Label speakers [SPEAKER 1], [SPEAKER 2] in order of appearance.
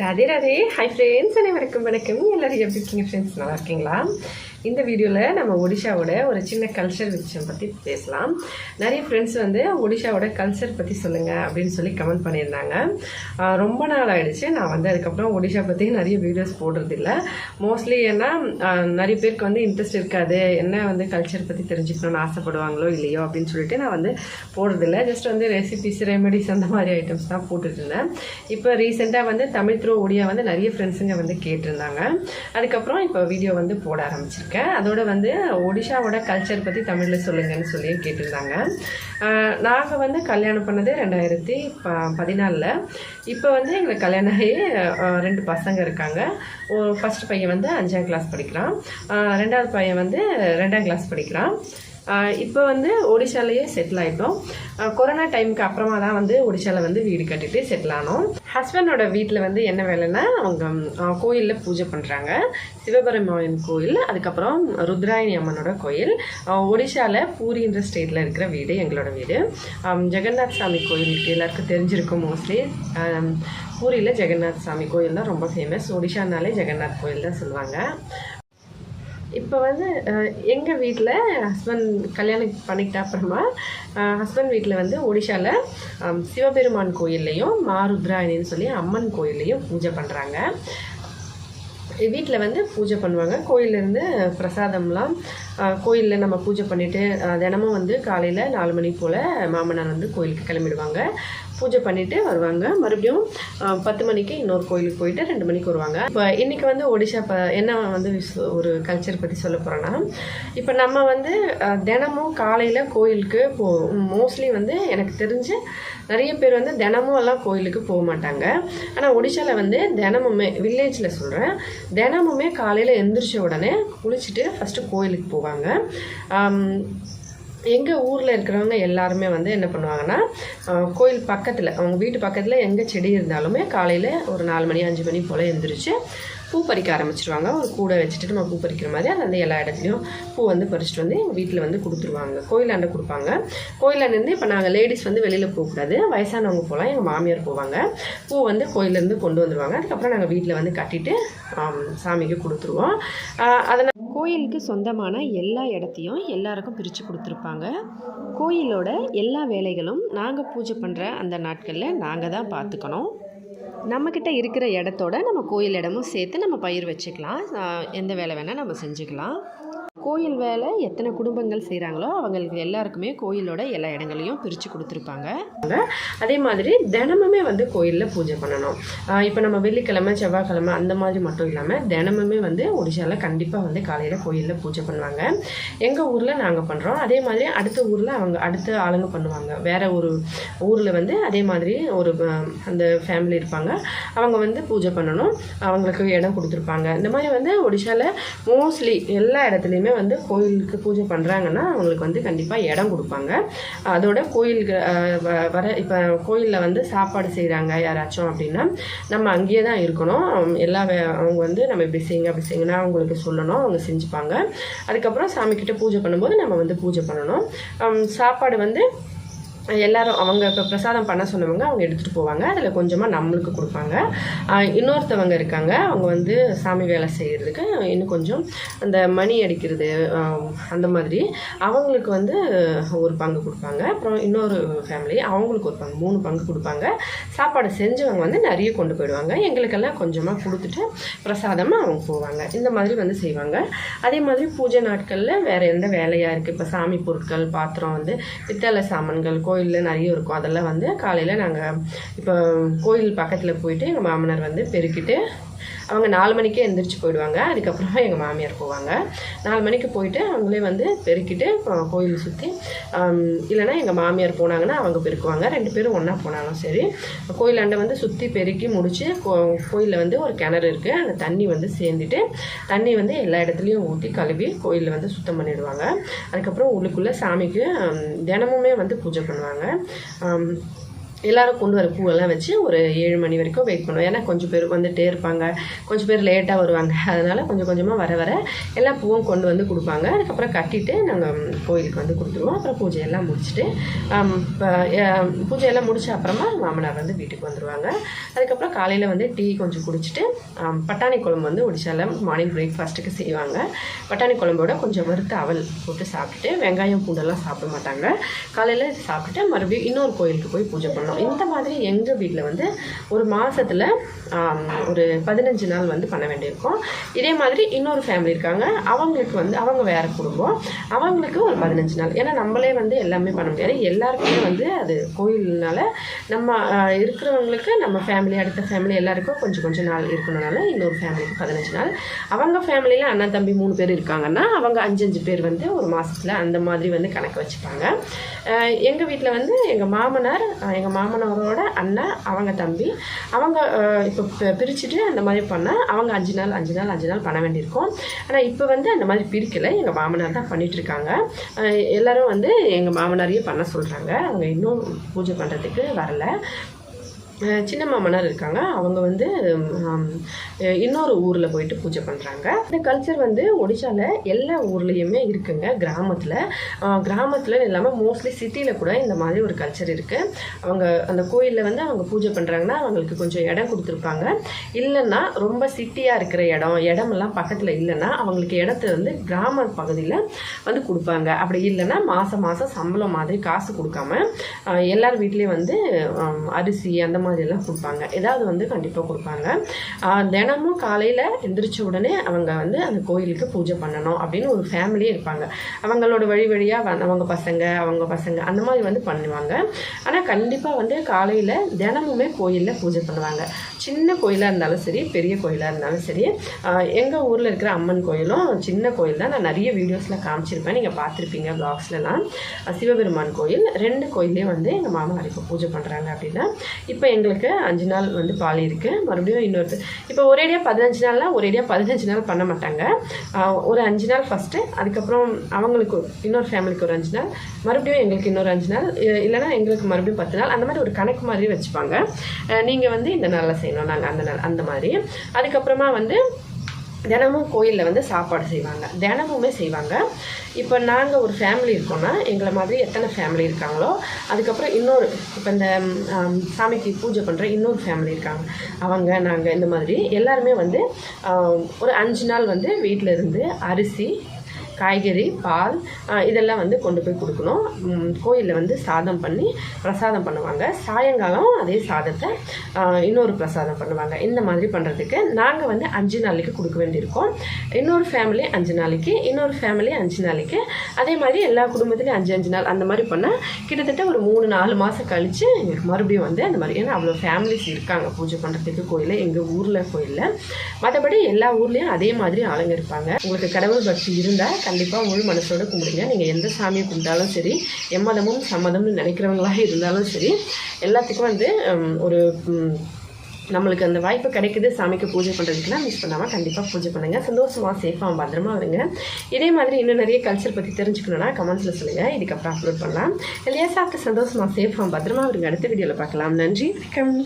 [SPEAKER 1] Radhe Radhe. Hi friends, அனைவருக்கும் வணக்கம். எல்லோரும் எப்படி இருக்கீங்க ஃப்ரெண்ட்ஸ்? நல்லா இருக்கீங்களா? இந்த வீடியோவில் நம்ம ஒடிஷாவோட ஒரு சின்ன கல்ச்சர் விஷயம் பற்றி பேசலாம். நிறைய ஃப்ரெண்ட்ஸ் வந்து ஒடிஷாவோட கல்ச்சர் பற்றி சொல்லுங்கள் அப்படின்னு சொல்லி கமெண்ட் பண்ணியிருந்தாங்க. ரொம்ப நாள் ஆகிடுச்சு நான் வந்து அதுக்கப்புறம் ஒடிஷா பற்றி நிறைய வீடியோஸ் போடுறதில்ல. மோஸ்ட்லி ஏன்னா நிறைய பேருக்கு வந்து இன்ட்ரெஸ்ட் இருக்காது, என்ன வந்து கல்ச்சர் பற்றி தெரிஞ்சுக்கணும்னு ஆசைப்படுவாங்களோ இல்லையோ அப்படின்னு சொல்லிட்டு நான் வந்து போடுறதில்ல. ஜஸ்ட் வந்து ரெசிபிஸ், ரெமெடிஸ் அந்த மாதிரி ஐட்டம்ஸ் தான் போட்டுட்ருந்தேன். இப்போ ரீசெண்டாக வந்து தமிழ் த்ரூ ஒடியா வந்து நிறைய ஃப்ரெண்ட்ஸுங்க வந்து கேட்டிருந்தாங்க. அதுக்கப்புறம் இப்போ வீடியோ வந்து போட ஆரம்பிச்சிருக்கேன். அதோட வந்து ஒடிஷாவோட கல்ச்சர் பற்றி தமிழில் சொல்லுங்கன்னு சொல்லி கேட்டிருந்தாங்க. நாங்கள் வந்து கல்யாணம் பண்ணது 2014. இப்போ வந்து எங்களுக்கு கல்யாணம் ஆகி 2 பசங்க இருக்காங்க. ஃபர்ஸ்ட் பையன் வந்து 5ஆம் கிளாஸ் படிக்கிறான், 2வது பையன் வந்து 2ஆம் கிளாஸ் படிக்கிறான். இப்போ வந்து ஒடிஷாலேயே செட்டில் ஆகிட்டோம். கொரோனா டைமுக்கு அப்புறமா தான் வந்து ஒடிஷாவில் வந்து வீடு கட்டிட்டு செட்டில் ஆனோம். ஹஸ்பண்டோட வீட்டில் வந்து என்ன வேலைன்னா, அவங்க கோயிலில் பூஜை பண்ணுறாங்க. சிவபெருமான் கோயில், அதுக்கப்புறம் ருத்ராயணி அம்மனோட கோயில். ஒடிஷாவில் பூரின்ற ஸ்டேட்டில் இருக்கிற வீடு எங்களோட வீடு. ஜெகநாத் சாமி கோயிலுக்கு எல்லாருக்கும் தெரிஞ்சிருக்கும் மோஸ்ட்லி. பூரியில் ஜெகநாத் சாமி கோயில் தான் ரொம்ப ஃபேமஸ். ஒடிஷானாலே ஜெகநாத் கோயில் தான் சொல்லுவாங்க. இப்போ வந்து எங்கள் வீட்டில் ஹஸ்பண்ட் கல்யாணம் பண்ணிக்கிட்ட அப்புறமா ஹஸ்பண்ட் வீட்டில் வந்து ஒடிஷாவில் சிவபெருமான் கோயில்லையும் மாருத்ராயணின்னு சொல்லி அம்மன் கோயில்லையும் பூஜை பண்ணுறாங்க. வீட்டில் வந்து பூஜை பண்ணுவாங்க. கோயிலேருந்து பிரசாதம்லாம் கோயிலில் நம்ம பூஜை பண்ணிவிட்டு தினமும் வந்து காலையில் 4 மணி போல் மாமனார் வந்து கோயிலுக்கு கிளம்பிடுவாங்க. பூஜை பண்ணிவிட்டு வருவாங்க. மறுபடியும் 10 மணிக்கு இன்னொரு கோயிலுக்கு போயிட்டு 2 மணிக்கு வருவாங்க. இப்போ இன்றைக்கி வந்து ஒடிஷா என்ன வந்து ஒரு கல்ச்சர் பற்றி சொல்ல போகிறோன்னா, இப்போ நம்ம வந்து தினமும் காலையில் கோயிலுக்கு மோஸ்ட்லி வந்து எனக்கு தெரிஞ்சு நிறைய பேர் வந்து தினமும் எல்லாம் கோயிலுக்கு போக மாட்டாங்க. ஆனால் ஒடிஷாவில் வந்து தினமுமே, வில்லேஜில் சொல்கிறேன், தினமுமே காலையில் எந்திரிச்ச உடனே குளிச்சுட்டு ஃபஸ்ட்டு கோயிலுக்கு போவாங்க. எங்கள் ஊரில் இருக்கிறவங்க எல்லாருமே வந்து என்ன பண்ணுவாங்கன்னா, கோயில் பக்கத்தில், அவங்க வீட்டு பக்கத்தில் எங்கே செடி இருந்தாலுமே காலையில் ஒரு 4 மணி 5 மணி போல் எழுந்திரிச்சு பூ பறிக்க ஆரம்பிச்சிருவாங்க. ஒரு கூடை வச்சுட்டு நம்ம பூ பறிக்கிற மாதிரி அந்த எல்லா இடத்துலையும் பூ வந்து பறிச்சுட்டு வந்து எங்கள் வீட்டில் வந்து கொடுத்துருவாங்க. கோயிலாண்ட கொடுப்பாங்க. கோயிலாண்டேருந்து இப்போ நாங்கள் லேடிஸ் வந்து வெளியில் போகக்கூடாது, வயசானவங்க போகலாம். எங்கள் மாமியார் போவாங்க. பூ வந்து கோயிலேருந்து கொண்டு வந்துடுவாங்க. அதுக்கப்புறம் நாங்கள் வீட்டில் வந்து கட்டிட்டு சாமிக்கு கொடுத்துருவோம். அதனால் கோயிலுக்கு சொந்தமான எல்லா இடத்தையும் எல்லாருக்கும் பிரித்து கொடுத்துருப்பாங்க. கோயிலோட எல்லா வேலைகளும் நாங்கள் பூஜை பண்ணுற அந்த நாட்களில் நாங்கள் தான் பார்த்துக்கணும். நம்மக்கிட்ட இருக்கிற இடத்தோட நம்ம கோயில் இடமும் சேர்த்து நம்ம பயிர் வச்சுக்கலாம். எந்த வேலை வேணால் நம்ம செஞ்சுக்கலாம். கோயில் வேலை எத்தனை குடும்பங்கள் செய்கிறாங்களோ அவங்களுக்கு எல்லாருக்குமே கோயிலோட எல்லா இடங்களையும் பிரித்து கொடுத்துருப்பாங்க. அதே மாதிரி தினமுமே வந்து கோயிலில் பூஜை பண்ணணும். இப்போ நம்ம வெள்ளிக்கிழமை, செவ்வாய்க்கிழமை அந்த மாதிரி மட்டும் இல்லாமல் தினமுமே வந்து ஒடிஷாவில் கண்டிப்பாக வந்து காலையில் கோயிலில் பூஜை பண்ணுவாங்க. எங்கள் ஊரில் நாங்கள் பண்ணுறோம். அதே மாதிரி அடுத்த ஊரில் அடுத்த ஆளுங்க பண்ணுவாங்க. வேறு ஒரு ஊரில் வந்து அதே மாதிரி ஒரு அந்த ஃபேமிலி இருப்பாங்க, அவங்க வந்து பூஜை பண்ணணும், அவங்களுக்கு இடம் கொடுத்துருப்பாங்க. இந்த மாதிரி வந்து ஒடிஷாவில் மோஸ்ட்லி எல்லா இடத்துலையுமே வந்து கோயிலுக்கு பூஜை பண்ணுறாங்கன்னா அவங்களுக்கு வந்து கண்டிப்பாக இடம் கொடுப்பாங்க. அதோட கோயிலுக்கு இப்போ கோயிலில் வந்து சாப்பாடு செய்கிறாங்க யாராச்சும் அப்படின்னா நம்ம அங்கேயே தான் இருக்கணும். அவங்க வந்து நம்ம இப்படி செய்யுங்க அப்படி செய்யுங்கன்னா அவங்களுக்கு சொல்லணும், அவங்க செஞ்சுப்பாங்க. அதுக்கப்புறம் சாமிக்கிட்ட பூஜை பண்ணும்போது நம்ம வந்து பூஜை பண்ணணும். சாப்பாடு வந்து எல்லோரும் அவங்க இப்போ பிரசாதம் பண்ண சொன்னவங்க அவங்க எடுத்துகிட்டு போவாங்க. அதில் கொஞ்சமாக நம்மளுக்கு கொடுப்பாங்க. இன்னொருத்தவங்க இருக்காங்க, அவங்க வந்து சாமி வேலை செய்கிறதுக்கு இன்னும் கொஞ்சம் அந்த மணி அடிக்கிறது அந்த மாதிரி அவங்களுக்கு வந்து ஒரு பங்கு கொடுப்பாங்க. அப்புறம் இன்னொரு ஃபேமிலி அவங்களுக்கு ஒரு பங்கு, 3 பங்கு கொடுப்பாங்க. சாப்பாடு செஞ்சவங்க வந்து நிறைய கொண்டு போயிடுவாங்க. எங்களுக்கெல்லாம் கொஞ்சமாக கொடுத்துட்டு பிரசாதமாக அவங்க போவாங்க. இந்த மாதிரி வந்து செய்வாங்க. அதே மாதிரி பூஜை நாட்களில் வேறு எந்த வேலையாக இருக்குது, இப்போ சாமி பொருட்கள், பாத்திரம் வந்து பித்தளை சாமான்கள் கோயிலில் நிறைய இருக்கும். அதெல்லாம் வந்து காலையில் நாங்கள் இப்போ கோயில் பக்கத்தில் போயிட்டு எங்கள் மாமனார் வந்து பெருக்கிட்டு அவங்க 4 மணிக்கே எந்திரிச்சு போயிடுவாங்க. அதுக்கப்புறமா எங்கள் மாமியார் போவாங்க. 4 மணிக்கு போயிட்டு அவங்களே வந்து பெருக்கிட்டு கோயில் சுற்றி, இல்லைனா எங்கள் மாமியார் போனாங்கன்னா அவங்க பெருக்குவாங்க. 2 பேரும் ஒன்றா போனாலும் சரி. கோயிலாண்டை வந்து சுற்றி பெருக்கி முடித்து கோயிலில் வந்து ஒரு கிணறு இருக்குது, அந்த தண்ணி வந்து சேர்ந்துட்டு தண்ணி வந்து எல்லா இடத்துலையும் ஊற்றி கழுவி கோயிலில் வந்து சுத்தம் பண்ணிடுவாங்க. அதுக்கப்புறம் உள்ளுக்குள்ளே சாமிக்கு தினமுமே வந்து பூஜை பண்ணுவாங்க. எல்லோரும் கொண்டு வர பூவெல்லாம் வச்சு ஒரு 7 மணி வரைக்கும் வெயிட் பண்ணுவோம். ஏன்னா கொஞ்சம் பேர் வந்துகிட்டே இருப்பாங்க, கொஞ்சம் பேர் லேட்டாக வருவாங்க. அதனால் கொஞ்சம் கொஞ்சமாக வர எல்லா பூவும் கொண்டு வந்து கொடுப்பாங்க. அதுக்கப்புறம் கட்டிட்டு நாங்கள் கோயிலுக்கு வந்து கொடுத்துருவோம். அப்புறம் பூஜையெல்லாம் முடிச்சுட்டு பூஜையெல்லாம் முடிச்ச அப்புறமா மாமனார் வந்து வீட்டுக்கு வந்துடுவாங்க. அதுக்கப்புறம் காலையில் வந்து டீ கொஞ்சம் குடிச்சிட்டு பட்டாணி குழம்பு வந்து ஒடிசாவில் மார்னிங் பிரேக்ஃபாஸ்ட்டுக்கு செய்வாங்க. பட்டாணி குழம்போட கொஞ்சம் வறுத்த அவல் போட்டு சாப்பிட்டுட்டு வெங்காயம் பூண்டெல்லாம் சாப்பிட மாட்டாங்க. காலையில் இது சாப்பிட்டுட்டு மறுபடியும் இன்னொரு கோயிலுக்கு போய் பூஜை பண்ணோம். இந்த மாதிரி எங்கள் வீட்டில் வந்து ஒரு மாதத்தில் ஒரு 15 நாள் வந்து பண்ண வேண்டியிருக்கும். இதே மாதிரி இன்னொரு ஃபேமிலி இருக்காங்க, அவங்களுக்கு வந்து அவங்க வேறு குடும்பம், அவங்களுக்கு ஒரு 15 நாள். ஏன்னா நம்மளே வந்து எல்லாமே பண்ண முடியாது. எல்லாருக்குமே வந்து அது கோயில்னால நம்ம இருக்கிறவங்களுக்கு நம்ம ஃபேமிலி அடுத்த ஃபேமிலி எல்லாருக்கும் கொஞ்சம் கொஞ்சம் நாள் இருக்கணுனால இன்னொரு ஃபேமிலிக்கு 15 நாள். அவங்க ஃபேமிலியில் அண்ணன் தம்பி 3 பேர் இருக்காங்கன்னா அவங்க 5 பேர் வந்து ஒரு மாதத்தில் அந்த மாதிரி வந்து கணக்கு வச்சுப்பாங்க. எங்கள் வீட்டில் வந்து எங்கள் மாமனாரோட அண்ணன் அவங்க தம்பி அவங்க இப்போ பிரிச்சுட்டு அந்த மாதிரி பண்ணால் அவங்க 5 நாள் பண்ண வேண்டியிருக்கும். ஆனால் இப்போ வந்து அந்த மாதிரி பிரிக்கலை, எங்கள் மாமனார் தான் பண்ணிகிட்ருக்காங்க. எல்லோரும் வந்து எங்கள் மாமனாரையே பண்ண சொல்கிறாங்க. அவங்க இன்னும் பூஜை பண்ணுறதுக்கு வரலை. சின்ன மாமனார் இருக்காங்க, அவங்க வந்து இன்னொரு ஊரில் போயிட்டு பூஜை பண்ணுறாங்க. இந்த கல்ச்சர் வந்து ஒடிசாவில் எல்லா ஊர்லேயுமே இருக்குங்க. கிராமத்தில் இல்லாமல் மோஸ்ட்லி சிட்டியில் கூட இந்த மாதிரி ஒரு கல்ச்சர் இருக்குது. அவங்க அந்த கோயிலில் வந்து அவங்க பூஜை பண்ணுறாங்கன்னா அவங்களுக்கு கொஞ்சம் இடம் கொடுத்துருப்பாங்க. இல்லைன்னா ரொம்ப சிட்டியாக இருக்கிற இடமெல்லாம் பக்கத்தில் இல்லைன்னா அவங்களுக்கு இடத்த வந்து கிராம பகுதியில் வந்து கொடுப்பாங்க. அப்படி இல்லைன்னா மாதம் சம்பளம் மாதிரி காசு கொடுக்காம எல்லார் வீட்லேயும் வந்து அரிசி அந்த மாதிரி எல்லாம் கொடுப்பாங்க. ஏதாவது வந்து கண்டிப்பாக கொடுப்பாங்க. தினமும் காலையில் எந்திரிச்ச உடனே அவங்க வந்து அந்த கோயிலுக்கு பூஜை பண்ணணும் அப்படின்னு ஒரு ஃபேமிலியே இருப்பாங்க. அவங்களோட வழியாக அவங்க பசங்க அந்த மாதிரி வந்து பண்ணுவாங்க. ஆனால் கண்டிப்பாக வந்து காலையில் தினமுமே கோயிலில் பூஜை பண்ணுவாங்க. சின்ன கோயிலாக இருந்தாலும் சரி, பெரிய கோயிலாக இருந்தாலும் சரி. எங்கள் ஊரில் இருக்கிற அம்மன் கோயிலும் சின்ன கோயில் தான். நான் நிறைய வீடியோஸில் காமிச்சிருப்பேன், நீங்கள் பார்த்துருப்பீங்க வ்ளாக்ஸ்லாம். சிவபெருமான் கோயில் 2 கோயிலே வந்து எங்கள் மாமனார் இப்போ பூஜை பண்ணுறாங்க. அப்படின்னா இப்போ எங்களுக்கு 5 நாள் வந்து பாலி இருக்குது. மறுபடியும் இன்னொரு இப்போ ஒரேடியாக 15 நாள்னால் ஒரேடியாக 15 நாள் பண்ண மாட்டாங்க. ஒரு 5 நாள் ஃபஸ்ட்டு, அதுக்கப்புறம் அவங்களுக்கு இன்னொரு ஃபேமிலிக்கு ஒரு 5 நாள், மறுபடியும் எங்களுக்கு இன்னொரு 5 நாள், இல்லைனா எங்களுக்கு மறுபடியும் 10 நாள், அந்த மாதிரி ஒரு கணக்கு மாதிரி வச்சுப்பாங்க. நீங்கள் வந்து இந்த நாளில் செய்யணும், நாங்கள் அந்த நாள் அந்த மாதிரி. அதுக்கப்புறமா வந்து தினமும் கோயிலில் வந்து சாப்பாடு செய்வாங்க, தினமுமே செய்வாங்க. இப்போ நாங்கள் ஒரு ஃபேமிலி இருக்கோன்னா எங்களை மாதிரி எத்தனை ஃபேமிலி இருக்காங்களோ அதுக்கப்புறம் இன்னொரு இப்போ இந்த சாமிக்கு பூஜை பண்ணுற இன்னொரு ஃபேமிலி இருக்காங்க, நாங்கள் இந்த மாதிரி எல்லாருமே வந்து ஒரு 5 நாள் வந்து வீட்டில் இருந்து அரிசி, காய்கறி, பால் இதெல்லாம் வந்து கொண்டு போய் கொடுக்கணும். கோயிலில் வந்து சாதம் பண்ணி பிரசாதம் பண்ணுவாங்க. சாயங்காலம் அதே சாதத்தை இன்னொரு பிரசாதம் பண்ணுவாங்க. இந்த மாதிரி பண்ணுறதுக்கு நாங்கள் வந்து 5 நாளைக்கு கொடுக்க வேண்டியிருக்கோம். இன்னொரு ஃபேமிலி 5 நாளைக்கு, இன்னொரு ஃபேமிலி 5 நாளைக்கு, அதே மாதிரி எல்லா குடும்பத்துலேயும் 5 நாள் அந்த மாதிரி பண்ணால் கிட்டத்தட்ட ஒரு 3-4 மாதம் கழித்து எங்களுக்கு மறுபடியும் வந்து அந்த மாதிரி. ஏன்னா அவ்வளோ ஃபேமிலிஸ் இருக்காங்க பூஜை பண்ணுறதுக்கு கோயில், எங்கள் ஊரில் கோயிலில். மற்றபடி எல்லா ஊர்லேயும் அதே மாதிரி ஆளுங்க இருப்பாங்க. உங்களுக்கு கடவுள் பக்தி இருந்தால் கண்டிப்பாக முழு மனசோடு கும்பிடுங்க. நீங்கள் எந்த சாமியை கும்பிட்டாலும் சரி, எம்மதமும் சம்மதம்னு நினைக்கிறவங்களாக இருந்தாலும் சரி, எல்லாத்துக்கும் வந்து ஒரு நம்மளுக்கு அந்த வாய்ப்பு கிடைக்குது சாமிக்கு பூஜை பண்ணுறதுக்குலாம் மிஸ் பண்ணாமல் கண்டிப்பாக பூஜை பண்ணுங்கள். சந்தோஷமாக சேஃபாக பத்திரமா வருங்க. இதே மாதிரி இன்னும் நிறைய கல்ச்சர் பற்றி தெரிஞ்சுக்கணுன்னா கமெண்ட்ஸில் சொல்லுங்கள், இதுக்கப்புறம் அப்லோட் பண்ணலாம். இல்லையா சாப்பிட்டு சந்தோஷமாக சேஃபாக பத்திரமா வருங்க. அடுத்த வீடியோவில் பார்க்கலாம். நன்றி, வணக்கம்.